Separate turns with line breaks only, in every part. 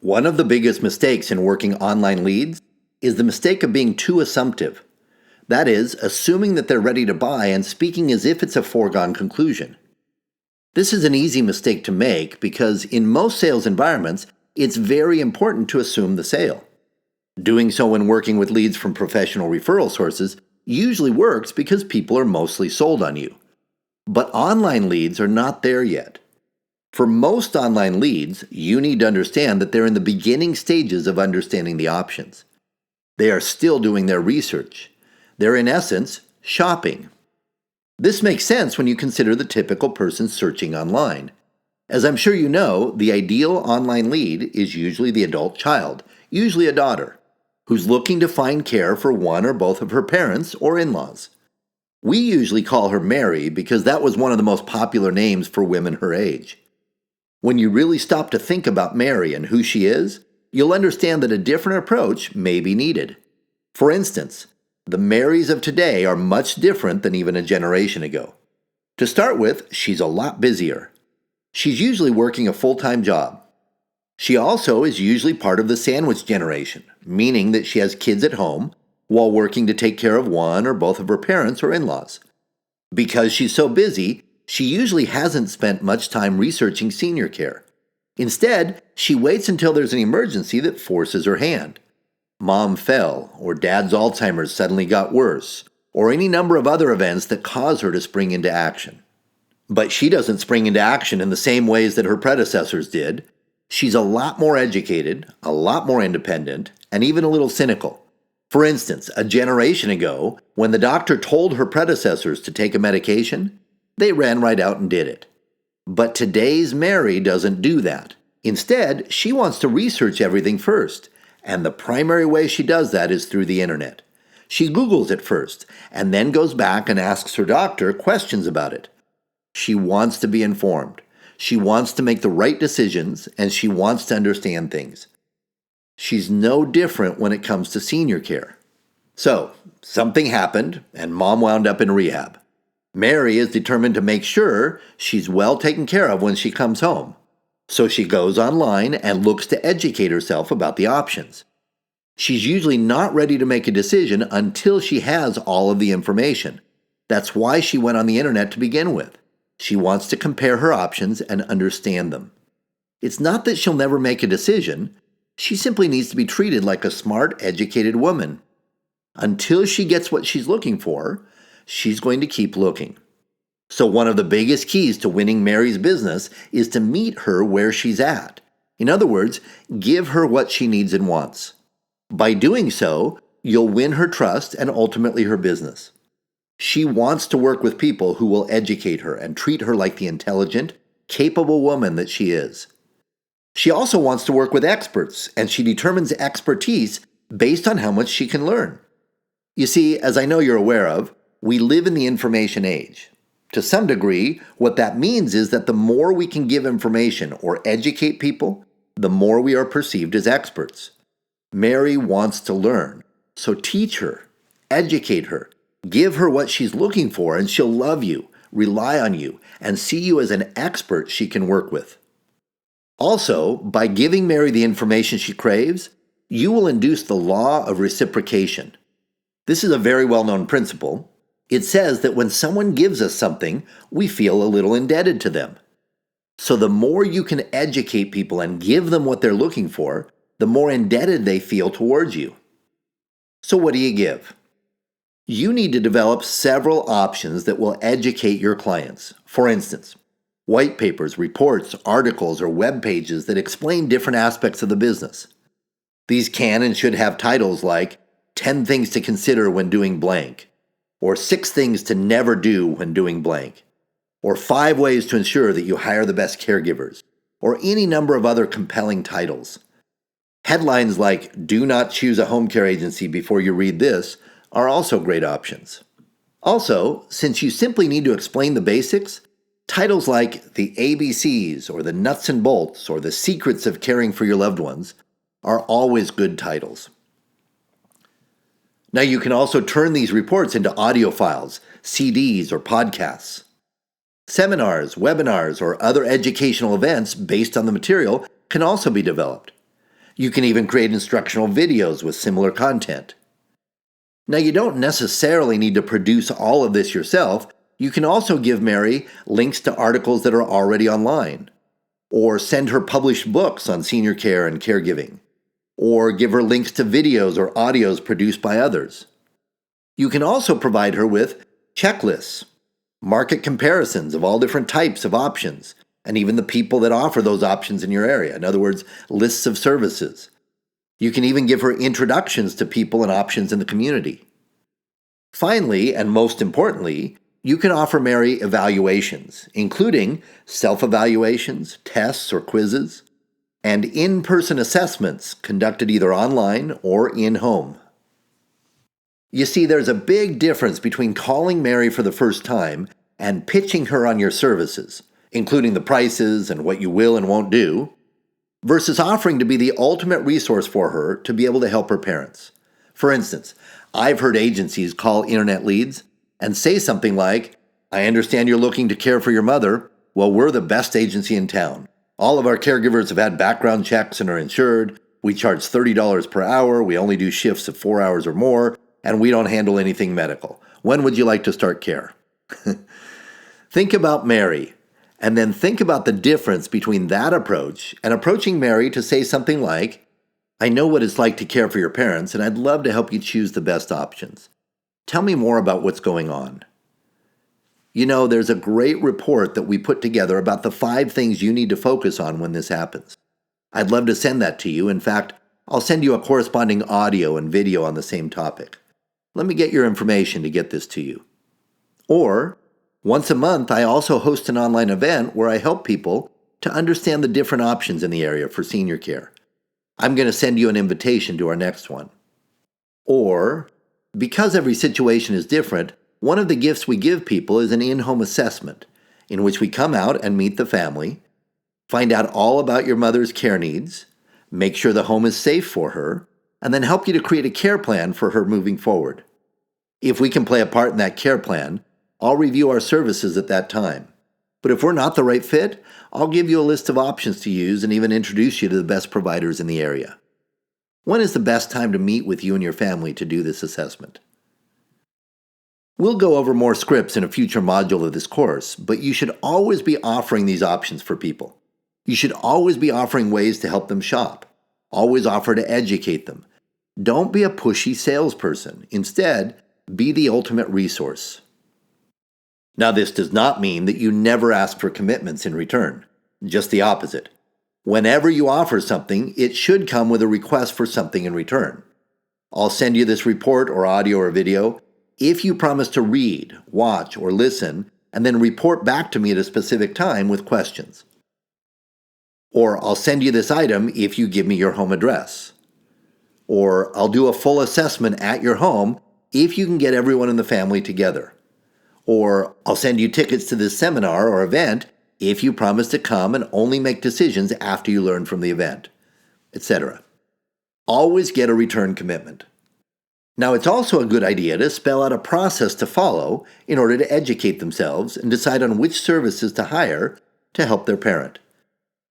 One of the biggest mistakes in working online leads is the mistake of being too assumptive. That is, assuming that they're ready to buy and speaking as if it's a foregone conclusion. This is an easy mistake to make because in most sales environments, it's very important to assume the sale. Doing so when working with leads from professional referral sources usually works because people are mostly sold on you. But online leads are not there yet. For most online leads, you need to understand that they're in the beginning stages of understanding the options. They are still doing their research. They're in essence shopping. This makes sense when you consider the typical person searching online. As I'm sure you know, the ideal online lead is usually the adult child, usually a daughter, who's looking to find care for one or both of her parents or in-laws. We usually call her Mary because that was one of the most popular names for women her age. When you really stop to think about Mary and who she is, you'll understand that a different approach may be needed. For instance, the Marys of today are much different than even a generation ago. To start with, she's a lot busier. She's usually working a full-time job. She also is usually part of the sandwich generation, meaning that she has kids at home while working to take care of one or both of her parents or in-laws. Because she's so busy, she usually hasn't spent much time researching senior care. Instead, she waits until there's an emergency that forces her hand. Mom fell, or dad's Alzheimer's suddenly got worse, or any number of other events that cause her to spring into action. But she doesn't spring into action in the same ways that her predecessors did. She's a lot more educated, a lot more independent, and even a little cynical. For instance, a generation ago, when the doctor told her predecessors to take a medication, they ran right out and did it. But today's Mary doesn't do that. Instead, she wants to research everything first, and the primary way she does that is through the internet. She Googles it first, and then goes back and asks her doctor questions about it. She wants to be informed. She wants to make the right decisions, and she wants to understand things. She's no different when it comes to senior care. So, something happened, and Mom wound up in rehab. Mary is determined to make sure she's well taken care of when she comes home. So she goes online and looks to educate herself about the options. She's usually not ready to make a decision until she has all of the information. That's why she went on the internet to begin with. She wants to compare her options and understand them. It's not that she'll never make a decision. She simply needs to be treated like a smart, educated woman. Until she gets what she's looking for, she's going to keep looking. So one of the biggest keys to winning Mary's business is to meet her where she's at. In other words, give her what she needs and wants. By doing so, you'll win her trust and ultimately her business. She wants to work with people who will educate her and treat her like the intelligent, capable woman that she is. She also wants to work with experts, and she determines expertise based on how much she can learn. You see, as I know you're aware of, we live in the information age. To some degree, what that means is that the more we can give information or educate people, the more we are perceived as experts. Mary wants to learn, so teach her, educate her, give her what she's looking for, and she'll love you, rely on you, and see you as an expert she can work with. Also, by giving Mary the information she craves, you will induce the law of reciprocation. This is a very well-known principle. It says that when someone gives us something, we feel a little indebted to them. So the more you can educate people and give them what they're looking for, the more indebted they feel towards you. So what do you give? You need to develop several options that will educate your clients. For instance, white papers, reports, articles, or web pages that explain different aspects of the business. These can and should have titles like 10 things to consider when doing blank, or 6 things to never do when doing blank, or 5 ways to ensure that you hire the best caregivers, or any number of other compelling titles. Headlines like, "Do not choose a home care agency before you read this," are also great options. Also, since you simply need to explain the basics, titles like the ABCs or the nuts and bolts or the secrets of caring for your loved ones are always good titles. Now you can also turn these reports into audio files, CDs, or podcasts. Seminars, webinars, or other educational events based on the material can also be developed. You can even create instructional videos with similar content. Now, you don't necessarily need to produce all of this yourself. You can also give Mary links to articles that are already online, or send her published books on senior care and caregiving, or give her links to videos or audios produced by others. You can also provide her with checklists, market comparisons of all different types of options, and even the people that offer those options in your area. In other words, lists of services. You can even give her introductions to people and options in the community. Finally, and most importantly, you can offer Mary evaluations, including self-evaluations, tests or quizzes, and in-person assessments conducted either online or in-home. You see, there's a big difference between calling Mary for the first time and pitching her on your services, including the prices and what you will and won't do, versus offering to be the ultimate resource for her to be able to help her parents. For instance, I've heard agencies call internet leads and say something like, "I understand you're looking to care for your mother. Well, we're the best agency in town. All of our caregivers have had background checks and are insured. We charge $30 per hour. We only do shifts of 4 hours or more, and we don't handle anything medical. When would you like to start care?" Think about Mary, and then think about the difference between that approach and approaching Mary to say something like, "I know what it's like to care for your parents, and I'd love to help you choose the best options. Tell me more about what's going on." You know, there's a great report that we put together about the 5 things you need to focus on when this happens. I'd love to send that to you. In fact, I'll send you a corresponding audio and video on the same topic. Let me get your information to get this to you. Or, once a month, I also host an online event where I help people to understand the different options in the area for senior care. I'm going to send you an invitation to our next one. Or, because every situation is different, one of the gifts we give people is an in-home assessment, in which we come out and meet the family, find out all about your mother's care needs, make sure the home is safe for her, and then help you to create a care plan for her moving forward. If we can play a part in that care plan, I'll review our services at that time. But if we're not the right fit, I'll give you a list of options to use and even introduce you to the best providers in the area. When is the best time to meet with you and your family to do this assessment? We'll go over more scripts in a future module of this course, but you should always be offering these options for people. You should always be offering ways to help them shop. Always offer to educate them. Don't be a pushy salesperson. Instead, be the ultimate resource. Now, this does not mean that you never ask for commitments in return. Just the opposite. Whenever you offer something, it should come with a request for something in return. I'll send you this report or audio or video if you promise to read, watch, or listen, and then report back to me at a specific time with questions. Or I'll send you this item if you give me your home address. Or I'll do a full assessment at your home if you can get everyone in the family together. Or I'll send you tickets to this seminar or event if you promise to come and only make decisions after you learn from the event, etc. Always get a return commitment. Now, it's also a good idea to spell out a process to follow in order to educate themselves and decide on which services to hire to help their parent.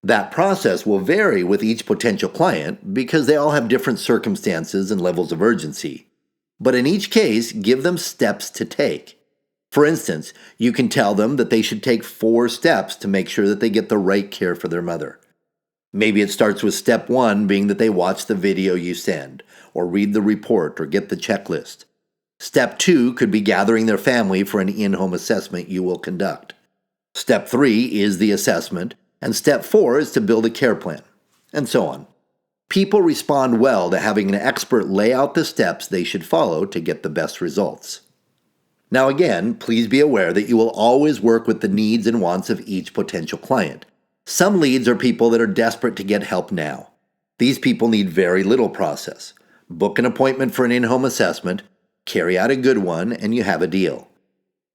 That process will vary with each potential client because they all have different circumstances and levels of urgency. But in each case, give them steps to take. For instance, you can tell them that they should take 4 steps to make sure that they get the right care for their mother. Maybe it starts with step 1 being that they watch the video you send, or read the report, or get the checklist. Step 2 could be gathering their family for an in-home assessment you will conduct. Step 3 is the assessment, and step 4 is to build a care plan, and so on. People respond well to having an expert lay out the steps they should follow to get the best results. Now again, please be aware that you will always work with the needs and wants of each potential client. Some leads are people that are desperate to get help now. These people need very little process. Book an appointment for an in-home assessment, carry out a good one, and you have a deal.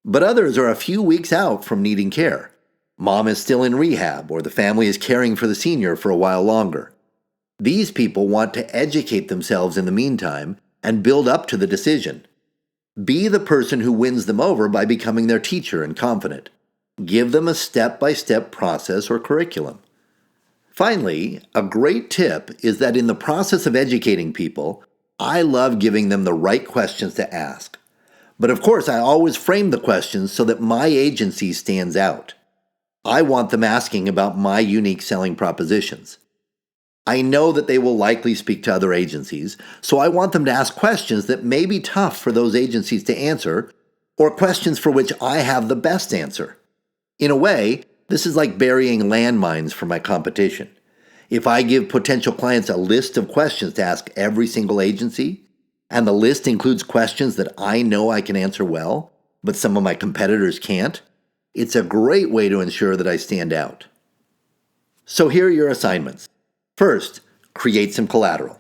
But others are a few weeks out from needing care. Mom is still in rehab, or the family is caring for the senior for a while longer. These people want to educate themselves in the meantime and build up to the decision. Be the person who wins them over by becoming their teacher and confidant. Give them a step-by-step process or curriculum. Finally, a great tip is that in the process of educating people, I love giving them the right questions to ask. But of course, I always frame the questions so that my agency stands out. I want them asking about my unique selling propositions. I know that they will likely speak to other agencies, so I want them to ask questions that may be tough for those agencies to answer, or questions for which I have the best answer. In a way, this is like burying landmines for my competition. If I give potential clients a list of questions to ask every single agency, and the list includes questions that I know I can answer well, but some of my competitors can't, it's a great way to ensure that I stand out. So here are your assignments. First, create some collateral.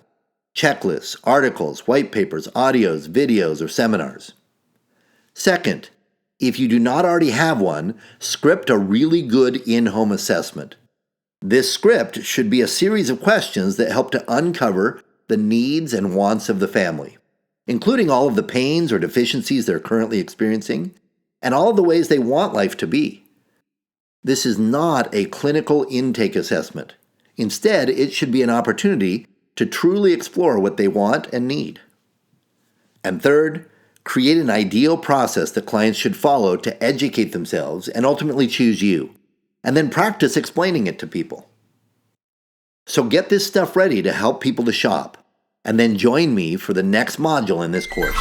Checklists, articles, white papers, audios, videos, or seminars. Second, if you do not already have one, script a really good in-home assessment. This script should be a series of questions that help to uncover the needs and wants of the family, including all of the pains or deficiencies they're currently experiencing, and all of the ways they want life to be. This is not a clinical intake assessment. Instead, it should be an opportunity to truly explore what they want and need. And third, create an ideal process that clients should follow to educate themselves and ultimately choose you, and then practice explaining it to people. So get this stuff ready to help people to shop, and then join me for the next module in this course.